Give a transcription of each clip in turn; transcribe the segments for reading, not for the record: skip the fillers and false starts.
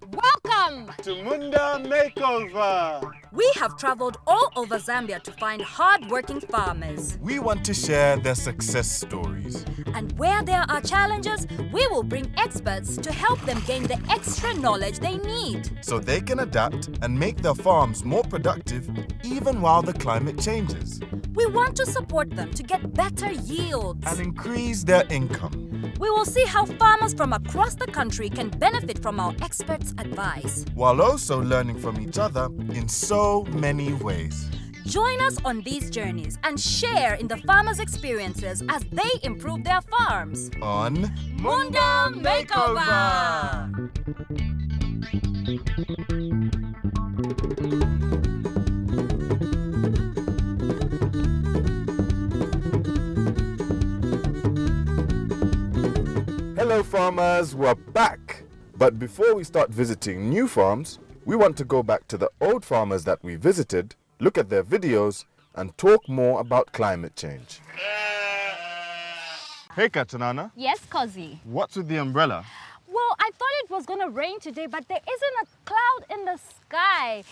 Welcome to Munda Make Over. We have traveled all over Zambia to find hard-working farmers. We want to share their success stories. And where there are challenges, we will bring experts to help them gain the extra knowledge they need. So they can adapt and make their farms more productive even while the climate changes. We want to support them to get better yields. And increase their income. We will see how farmers from across the country can benefit from our experts' advice. While also learning from each other in so many ways. Join us on these journeys and share in the farmers' experiences as they improve their farms. On Munda Make Over! Hello farmers, we're back! But before we start visiting new farms, we want to go back to the old farmers that we visited, look at their videos, and talk more about climate change. Hey Katanana. Yes, Kozi. What's with the umbrella? Well, I thought it was going to rain today, but there isn't a cloud in the sky.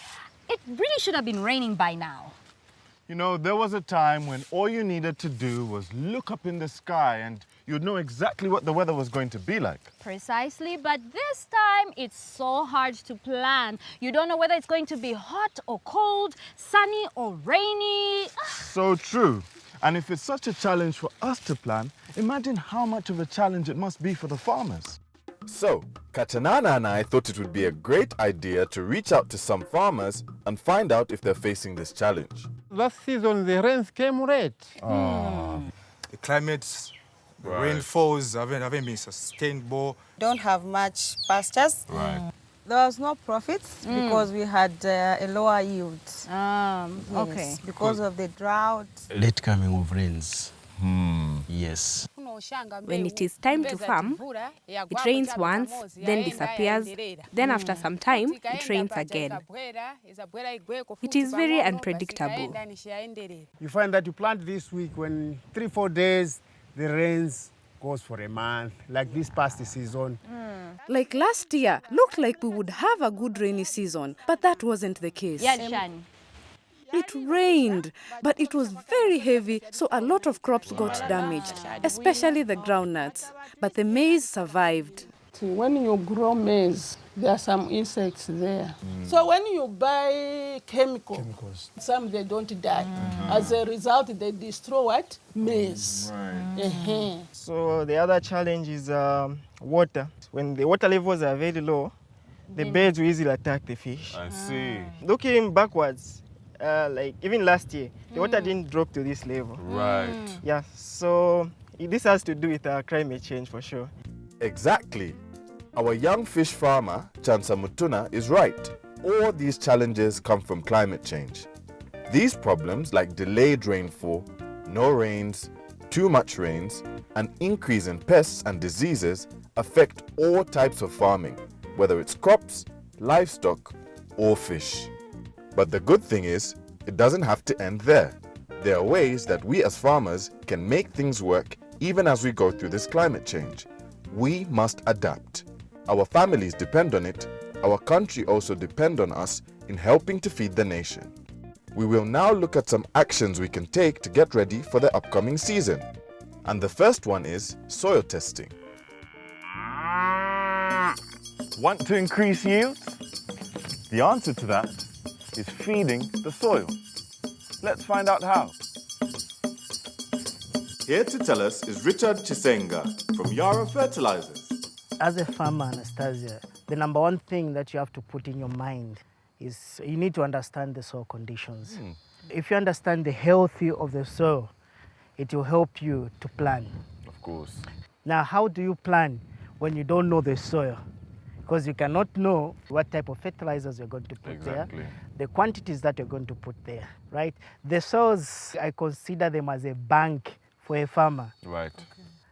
It really should have been raining by now. You know, there was a time when all you needed to do was look up in the sky and you'd know exactly what the weather was going to be like. Precisely, but this time it's so hard to plan. You don't know whether it's going to be hot or cold, sunny or rainy. So true. And if it's such a challenge for us to plan, imagine how much of a challenge it must be for the farmers. So, Katanana and I thought it would be a great idea to reach out to some farmers and find out if they're facing this challenge. Last season, the rains came late. The climates, the rainfalls haven't been sustainable. Don't have much pastures. Right. There was no profits because we had a lower yield. Okay. Because of the drought. Late coming of rains. Yes. When it is time to farm, it rains once, then disappears, then after some time, it rains again. It is very unpredictable. You find that you plant this week, when 3-4 days, the rains goes for a month, like this past season. Like last year, looked like we would have a good rainy season, but that wasn't the case. Shani. It rained, but it was very heavy, so a lot of crops got damaged, especially the groundnuts. But the maize survived. When you grow maize, there are some insects there. So when you buy chemicals, some they don't die. As a result, they destroy what? Maize. So the other challenge is water. When the water levels are very low, the birds will easily attack the fish. I see. Looking backwards, like even last year, the water didn't drop to this level. Right. Yeah, so this has to do with climate change for sure. Exactly. Our young fish farmer, Chansa Mutuna, is right. All these challenges come from climate change. These problems like delayed rainfall, no rains, too much rains, and increase in pests and diseases affect all types of farming, whether it's crops, livestock, or fish. But the good thing is, it doesn't have to end there. There are ways that we as farmers can make things work even as we go through this climate change. We must adapt. Our families depend on it. Our country also depends on us in helping to feed the nation. We will now look at some actions we can take to get ready for the upcoming season. And the first one is soil testing. Want to increase yields? The answer to that is feeding the soil. Let's find out how. Here to tell us is Richard Chisenga from Yara Fertilizers. As a farmer, Anastasia, the number one thing that you have to put in your mind is you need to understand the soil conditions. If you understand the health of the soil, it will help you to plan. Of course. Now, how do you plan when you don't know the soil? Because you cannot know what type of fertilizers you're going to put there, the quantities that you're going to put there, right? The soils, I consider them as a bank for a farmer. Right.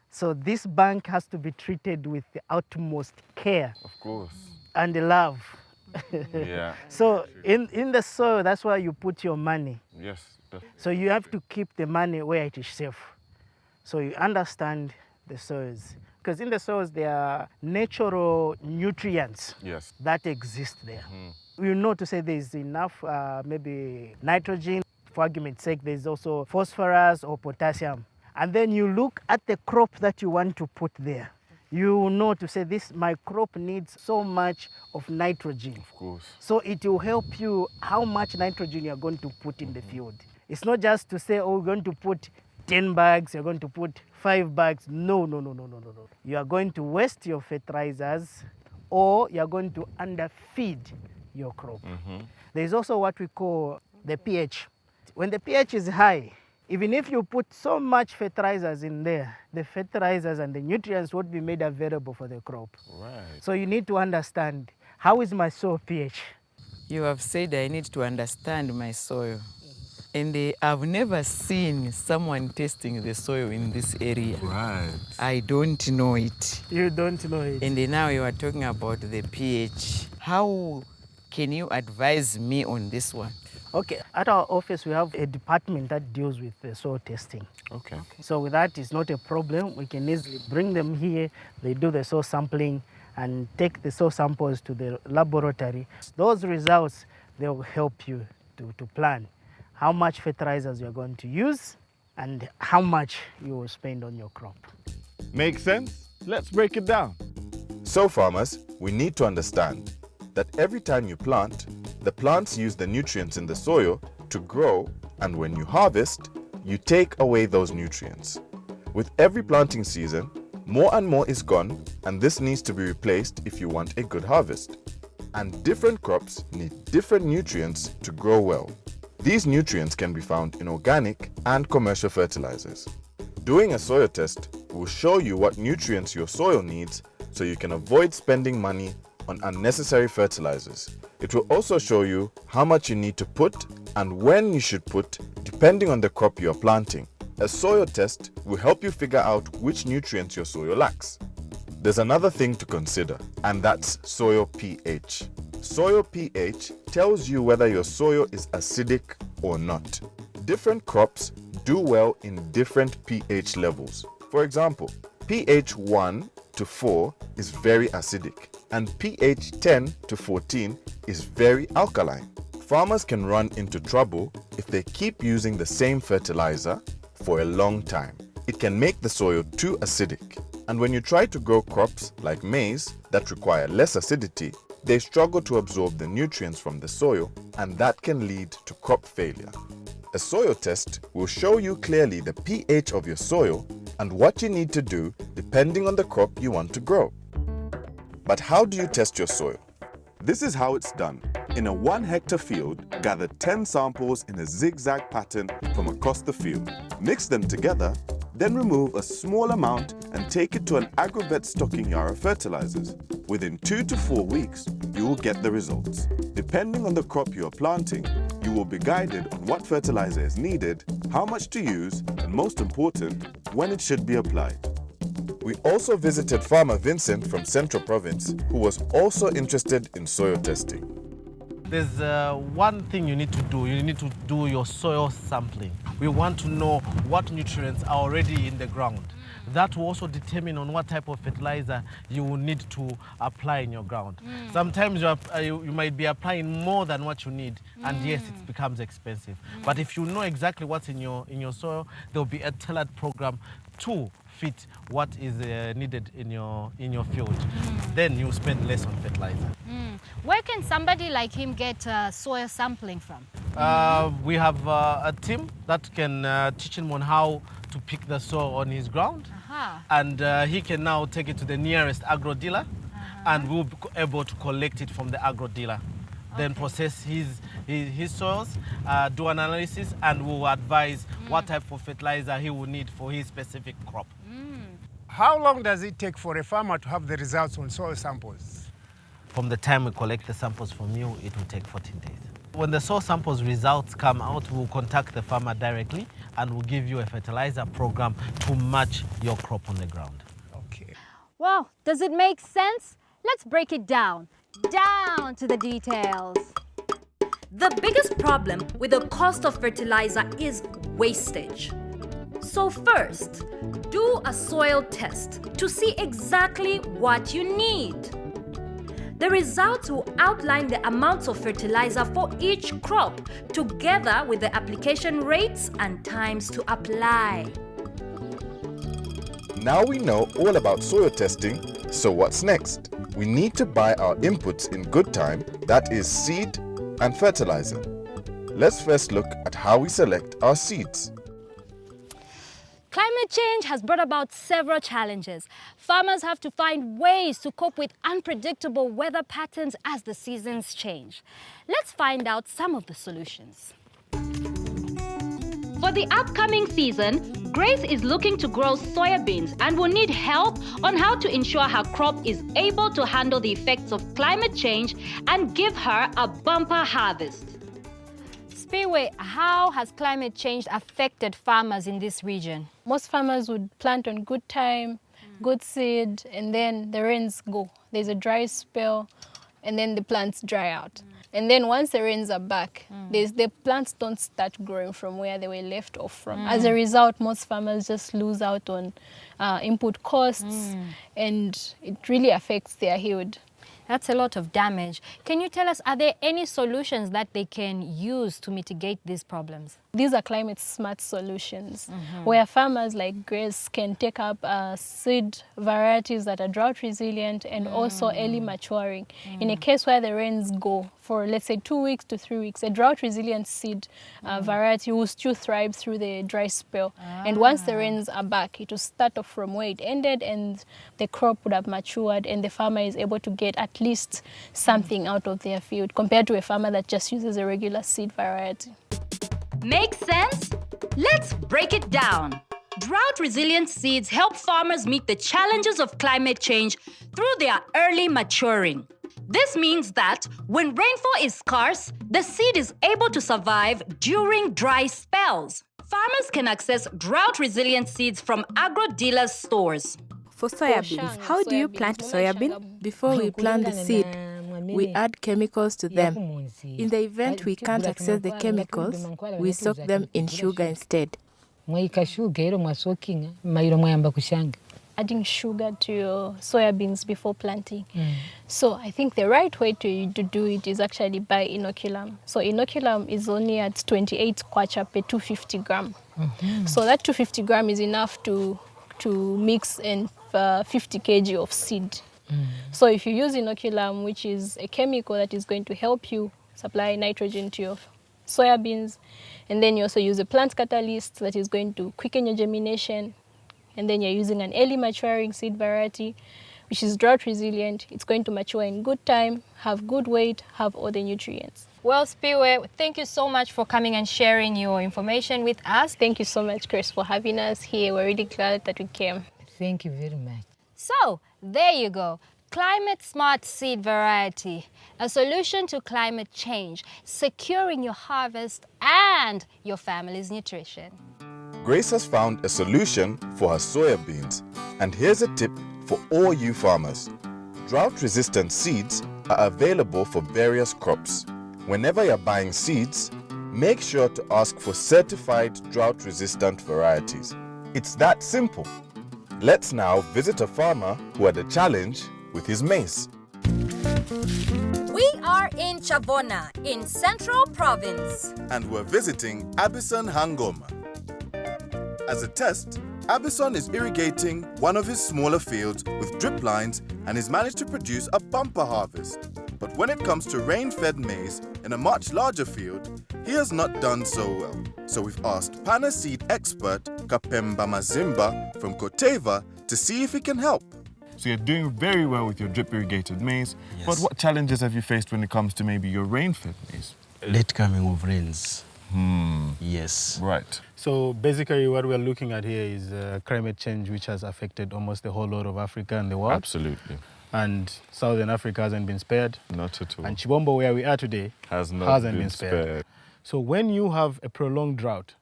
So this bank has to be treated with the utmost care. Of course. And love. Yeah. So in the soil, that's where you put your money. Yes. Definitely. So you have to keep the money where it is safe. So you understand the soils. Because in the soils, there are natural nutrients Yes. that exist there. You know to say there's enough, maybe nitrogen. For argument's sake, there's also phosphorus or potassium. And then you look at the crop that you want to put there. You know to say my crop needs so much of nitrogen. Of course. So it will help you how much nitrogen you're going to put in the field. It's not just to say, oh, we're going to put 10 bags, you're going to put 5 bags. No. You are going to waste your fertilizers, or you're going to underfeed your crop. There's also what we call the pH. When the pH is high, even if you put so much fertilizers in there, the fertilizers and the nutrients won't be made available for the crop. Right. So you need to understand, how is my soil pH? You have said I need to understand my soil. And I've never seen someone testing the soil in this area. Right. I don't know it. You don't know it. And now you are talking about the pH. How can you advise me on this one? Okay, at our office we have a department that deals with the soil testing. Okay. So with that, it's not a problem. We can easily bring them here. They do the soil sampling and take the soil samples to the laboratory. Those results, they will help you to plan how much fertilizers you're going to use and how much you will spend on your crop. Makes sense? Let's break it down. So farmers, we need to understand that every time you plant, the plants use the nutrients in the soil to grow, and when you harvest, you take away those nutrients. With every planting season, more and more is gone, and this needs to be replaced if you want a good harvest. And different crops need different nutrients to grow well. These nutrients can be found in organic and commercial fertilizers. Doing a soil test will show you what nutrients your soil needs so you can avoid spending money on unnecessary fertilizers. It will also show you how much you need to put and when you should put, depending on the crop you are planting. A soil test will help you figure out which nutrients your soil lacks. There's another thing to consider, and that's soil pH. Soil pH tells you whether your soil is acidic or not. Different crops do well in different pH levels. For example, pH 1 to 4 is very acidic, and pH 10 to 14 is very alkaline. Farmers can run into trouble if they keep using the same fertilizer for a long time. It can make the soil too acidic, and when you try to grow crops like maize that require less acidity, they struggle to absorb the nutrients from the soil, and that can lead to crop failure. A soil test will show you clearly the pH of your soil and what you need to do depending on the crop you want to grow. But how do you test your soil? This is how it's done. In a 1 hectare field, gather 10 samples in a zigzag pattern from across the field. Mix them together, then remove a small amount and take it to an agrovet stocking yard of fertilizers. Within 2 to 4 weeks, you will get the results. Depending on the crop you are planting, you will be guided on what fertilizer is needed, how much to use, and most important, when it should be applied. We also visited Farmer Vincent from Central Province, who was also interested in soil testing. There's one thing you need to do. You need to do your soil sampling. We want to know what nutrients are already in the ground. That will also determine on what type of fertilizer you will need to apply in your ground. Sometimes you might be applying more than what you need, and yes, it becomes expensive. But if you know exactly what's in your soil, there will be a tailored program to fit what is needed in your field. Then you spend less on fertilizer. Where can somebody like him get soil sampling from? We have a team that can teach him on how to pick the soil on his ground. And he can now take it to the nearest agro dealer, and we'll be able to collect it from the agro dealer. Then process his soils, do an analysis, and we'll advise what type of fertilizer he will need for his specific crop. How long does it take for a farmer to have the results on soil samples? From the time we collect the samples from you, it will take 14 days. When the soil samples results come out, we'll contact the farmer directly and we'll give you a fertilizer program to match your crop on the ground. Okay. Well, does it make sense? Let's break it down to the details. The biggest problem with the cost of fertilizer is wastage. So first, do a soil test to see exactly what you need. The results will outline the amounts of fertilizer for each crop, together with the application rates and times to apply. Now we know all about soil testing, so what's next? We need to buy our inputs in good time, that is seed and fertilizer. Let's first look at how we select our seeds. Climate change has brought about several challenges. Farmers have to find ways to cope with unpredictable weather patterns as the seasons change. Let's find out some of the solutions. For the upcoming season, Grace is looking to grow soybeans and will need help on how to ensure her crop is able to handle the effects of climate change and give her a bumper harvest. Spiwe, how has climate change affected farmers in this region? Most farmers would plant on good time, good seed, and then the rains go. There's a dry spell, and then the plants dry out. And then once the rains are back, the plants don't start growing from where they were left off from. As a result, most farmers just lose out on input costs, and it really affects their yield. That's a lot of damage. Can you tell us, are there any solutions that they can use to mitigate these problems? These are climate smart solutions where farmers like Grace can take up seed varieties that are drought resilient and also early maturing. In a case where the rains go for, let's say, 2 weeks to 3 weeks, a drought resilient seed variety will still thrive through the dry spell. And once the rains are back, it will start off from where it ended and the crop would have matured and the farmer is able to get at least something out of their field compared to a farmer that just uses a regular seed variety. Makes sense? Let's break it down. Drought-resilient seeds help farmers meet the challenges of climate change through their early maturing. This means that when rainfall is scarce, the seed is able to survive during dry spells. Farmers can access drought-resilient seeds from agro-dealers' stores. For soybeans, how do you plant soybean? Before we plant the seed, we add chemicals to them. In the event we can't access the chemicals, we soak them in sugar instead. Adding sugar to your soybeans before planting. So I think the right way to do it is actually by inoculum. So inoculum is only at 28 kwacha per 250 gram. So that 250 gram is enough to mix in 50 kg of seed. So if you use inoculum, which is a chemical that is going to help you supply nitrogen to your soybeans, and then you also use a plant catalyst that is going to quicken your germination, and then you're using an early maturing seed variety, which is drought resilient. It's going to mature in good time, have good weight, have all the nutrients. Well, Spiwe, thank you so much for coming and sharing your information with us. Thank you so much, Chris, for having us here. We're really glad that we came. Thank you very much. So, there you go. Climate Smart Seed Variety, a solution to climate change, securing your harvest and your family's nutrition. Grace has found a solution for her soya beans, and here's a tip for all you farmers. Drought-resistant seeds are available for various crops. Whenever you're buying seeds, make sure to ask for certified drought-resistant varieties. It's that simple. Let's now visit a farmer who had a challenge with his maize. We are in Chavona, in Central Province. And we're visiting Abison Hangoma. As a test, Abison is irrigating one of his smaller fields with drip lines and has managed to produce a bumper harvest. But when it comes to rain-fed maize in a much larger field, he has not done so well. So we've asked Pana seed expert Kapemba Mazimba from Koteva to see if he can help. So you're doing very well with your drip irrigated maize, but what challenges have you faced when it comes to maybe your rain-fed maize? Late coming of rains. Yes. Right. So basically what we're looking at here is climate change, which has affected almost the whole lot of Africa and the world. Absolutely. And Southern Africa hasn't been spared. Not at all. And Chibombo, where we are today, hasn't been spared. So when you have a prolonged drought,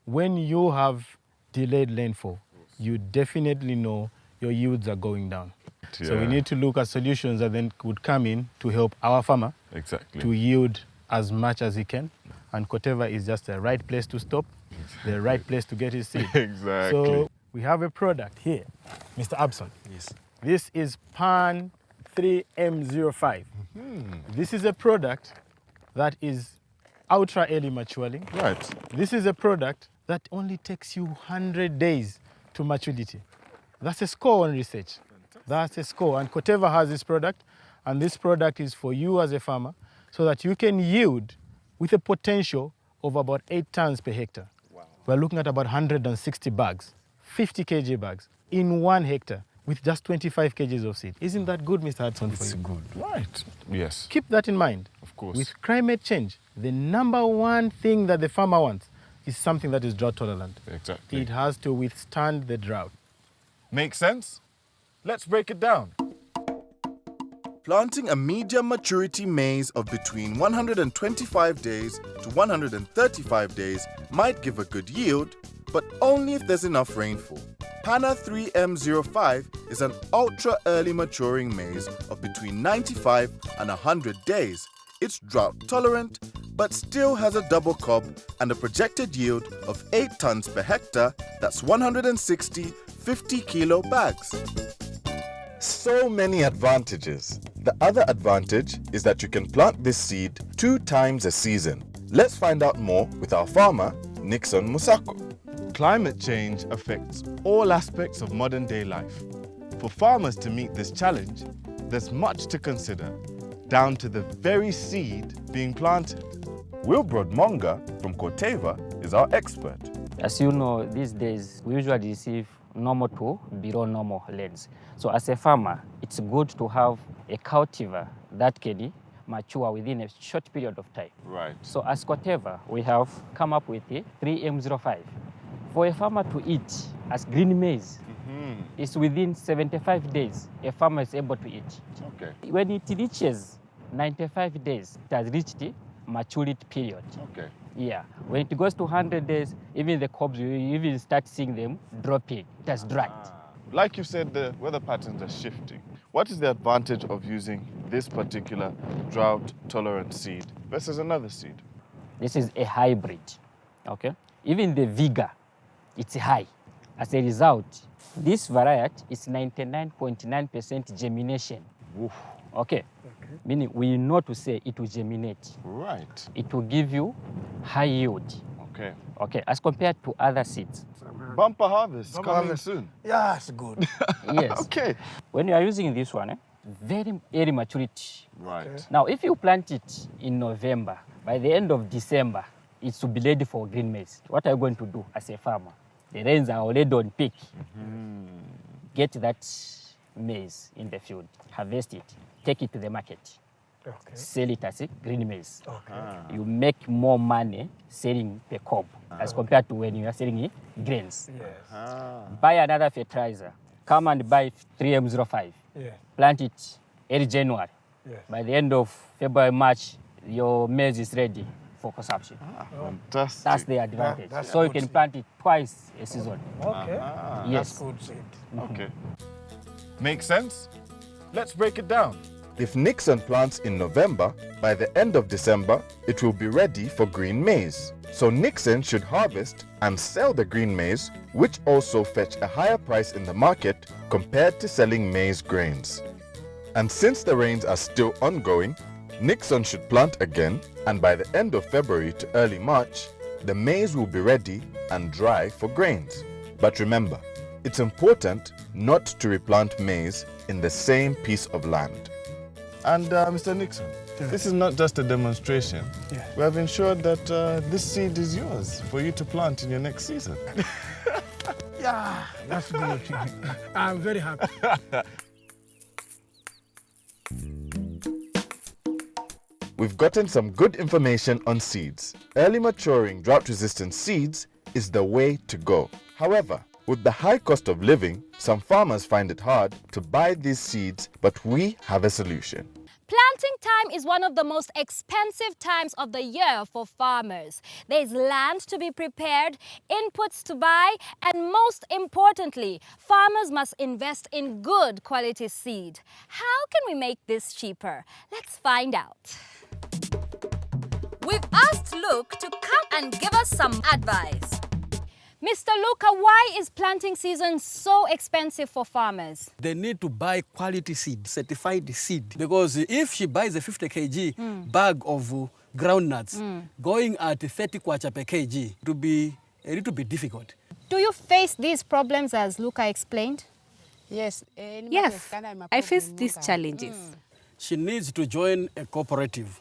when you have delayed rainfall, you definitely know your yields are going down. Yeah. So we need to look at solutions that then would come in to help our farmer to yield as much as he can and Koteva is just the right place to stop, the right place to get his seed. Exactly. So we have a product here, Mr. Abson. Yes. This is Pan 3M05. This is a product that is ultra early maturing. Right. This is a product that only takes you 100 days to maturity. That's a score on research. That's a score. And Koteva has this product, and this product is for you as a farmer so that you can yield with a potential of about 8 tons per hectare. Wow. We're looking at about 160 bags, 50 kg bags in 1 hectare with just 25 kgs of seed. Isn't that good, Mr. Hudson, for you? It's good. Right. Yes. Keep that in mind. Of course. With climate change, the number one thing that the farmer wants is something that is drought tolerant. Exactly. It has to withstand the drought. Make sense? Let's break it down. Planting a medium maturity maize of between 125 days to 135 days might give a good yield, but only if there's enough rainfall. Pana 3M05 is an ultra early maturing maize of between 95 and 100 days. It's drought tolerant, but still has a double cob and a projected yield of 8 tons per hectare. That's 160 50 kilo bags. So many advantages. The other advantage is that you can plant this seed 2 times a season. Let's find out more with our farmer, Nixon Musako. Climate change affects all aspects of modern day life. For farmers to meet this challenge, there's much to consider, down to the very seed being planted. Wilbrod Monga from Koteva is our expert. As you know, these days we usually receive normal to below normal rains. So as a farmer, it's good to have a cultivar that can mature within a short period of time. Right. So as Koteva, we have come up with a 3M05. For a farmer to eat as green maize, it's within 75 days a farmer is able to eat. Okay. When it reaches 95 days, it has reached the maturity period. Okay. Yeah. When it goes to 100 days, even the cobs, you even start seeing them dropping. It has dragged. Like you said, the weather patterns are shifting. What is the advantage of using this particular drought-tolerant seed versus another seed? This is a hybrid, okay? Even the vigor, it's high. As a result, this variety is 99.9% germination. Oof. Okay. Meaning we know to say it will germinate. Right. It will give you high yield. Okay. Okay, as compared to other seeds. Bumper harvest coming soon. Yeah, it's good. Yes. Okay. When you are using this one, very early maturity. Right. Okay. Now, if you plant it in November, by the end of December, it will be ready for green maize. What are you going to do as a farmer? The rains are already on peak. Get that maize in the field, harvest it, take it to the market, sell it as a green maize. You make more money selling per cob as compared to when you are selling grains. Buy another fertilizer. Come and buy 3M05. Plant it early January. By the end of February, March, your maize is ready for consumption. Fantastic. That's the advantage. So you can plant it twice a season. Okay. Yes. That's good seed. Okay. Make sense? Let's break it down. If Nixon plants in November, by the end of December, it will be ready for green maize. So Nixon should harvest and sell the green maize, which also fetch a higher price in the market compared to selling maize grains. And since the rains are still ongoing, Nixon should plant again, and by the end of February to early March, the maize will be ready and dry for grains. But remember, it's important not to replant maize in the same piece of land. And Mr. Nixon, this is not just a demonstration. We have ensured that this seed is yours for you to plant in your next season. Yeah, that's good. I'm very happy. We've gotten some good information on seeds. Early maturing drought-resistant seeds is the way to go. However, with the high cost of living, some farmers find it hard to buy these seeds, but we have a solution. Planting time is one of the most expensive times of the year for farmers. There's land to be prepared, inputs to buy, and most importantly, farmers must invest in good quality seed. How can we make this cheaper? Let's find out. We've asked Luke to come and give us some advice. Mr. Luca, why is planting season so expensive for farmers? They need to buy quality seed, certified seed. Because if she buys a 50 kg bag of groundnuts, going at 30 kwacha per kg, it will be a little bit difficult. Do you face these problems as Luca explained? Yes. Yes, I face these challenges. She needs to join a cooperative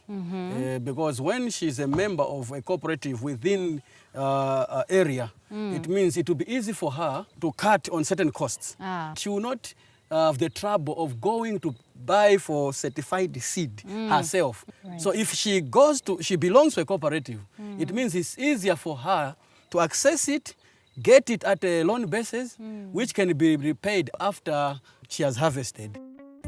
because when she's a member of a cooperative within area, it means it will be easy for her to cut on certain costs. She will not have the trouble of going to buy for certified seed herself. Right. So if she belongs to a cooperative, it means it's easier for her to access it, get it at a loan basis, which can be repaid after she has harvested.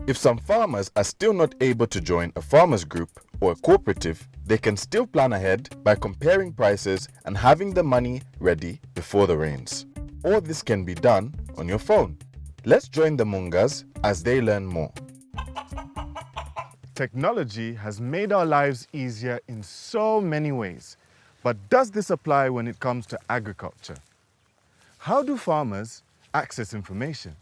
If some farmers are still not able to join a farmers group or a cooperative, they can still plan ahead by comparing prices and having the money ready before the rains. All this can be done on your phone. Let's join the Mungas as they learn more. Technology has made our lives easier in so many ways. But does this apply when it comes to agriculture? How do farmers access information?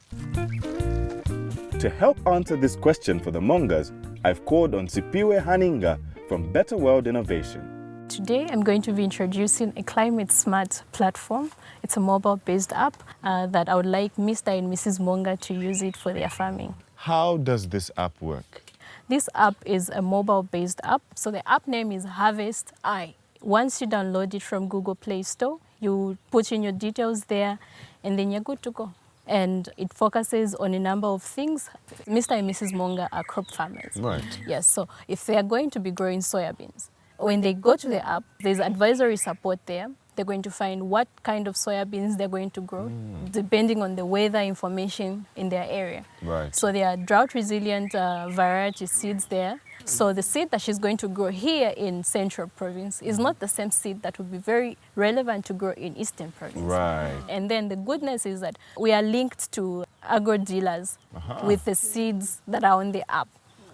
To help answer this question for the Mungas, I've called on Sipiwe Haninga from Better World Innovation. Today I'm going to be introducing a Climate Smart platform. It's a mobile-based app that I would like Mr. and Mrs. Monga to use it for their farming. How does this app work? This app is a mobile-based app. So the app name is Harvest Eye. Once you download it from Google Play Store, you put in your details there and then you're good to go. And it focuses on a number of things. Mr. and Mrs. Monga are crop farmers. Right. Yes, so if they are going to be growing soybeans, when they go to the app, there's advisory support there. They're going to find what kind of soybeans they're going to grow, depending on the weather information in their area. Right. So there are drought-resilient variety seeds there. So the seed that she's going to grow here in Central Province is not the same seed that would be very relevant to grow in Eastern Province. Right. And then the goodness is that we are linked to agro dealers with the seeds that are on the app.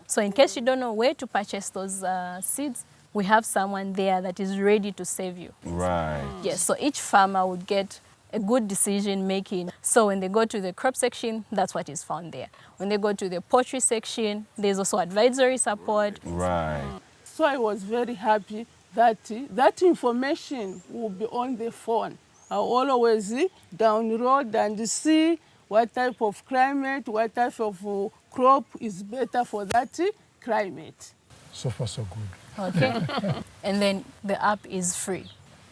So in case you don't know where to purchase those seeds, we have someone there that is ready to save you. Right. Yes, so each farmer would get a good decision making. So when they go to the crop section, that's what is found there. When they go to the poultry section, there's also advisory support. Right. So I was very happy that that information will be on the phone. I always download and see what type of climate, what type of crop is better for that climate. So far, so good. Okay. And then the app is free.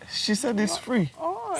She said it's free.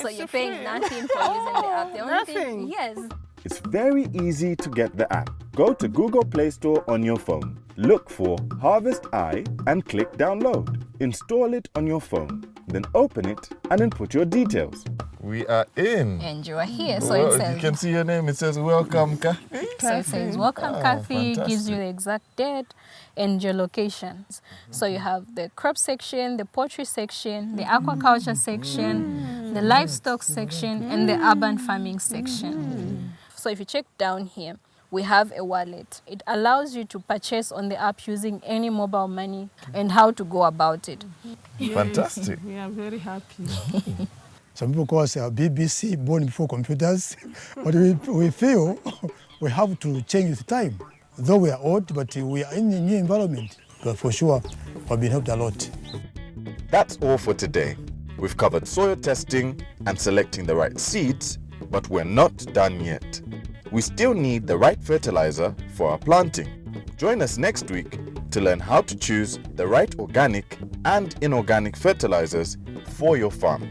So you're paying nothing for using the app. The only thing, yes. It's very easy to get the app. Go to Google Play Store on your phone. Look for Harvest Eye and click download. Install it on your phone. Then open it and input your details. We are in. And you are here. So Well, it says, you can see your name. It says welcome, Kathy. So it says welcome, Kathy, gives you the exact date and your locations. So you have the crop section, the poultry section, the aquaculture section, the livestock section, and the urban farming section. So if you check down here, we have a wallet. It allows you to purchase on the app using any mobile money and how to go about it. Fantastic. We are very happy. Some people call us BBC, born before computers, but we feel we have to change with time. Though we are old, but we are in a new environment. But for sure, we've been helped a lot. That's all for today. We've covered soil testing and selecting the right seeds, but we're not done yet. We still need the right fertilizer for our planting. Join us next week to learn how to choose the right organic and inorganic fertilizers for your farm.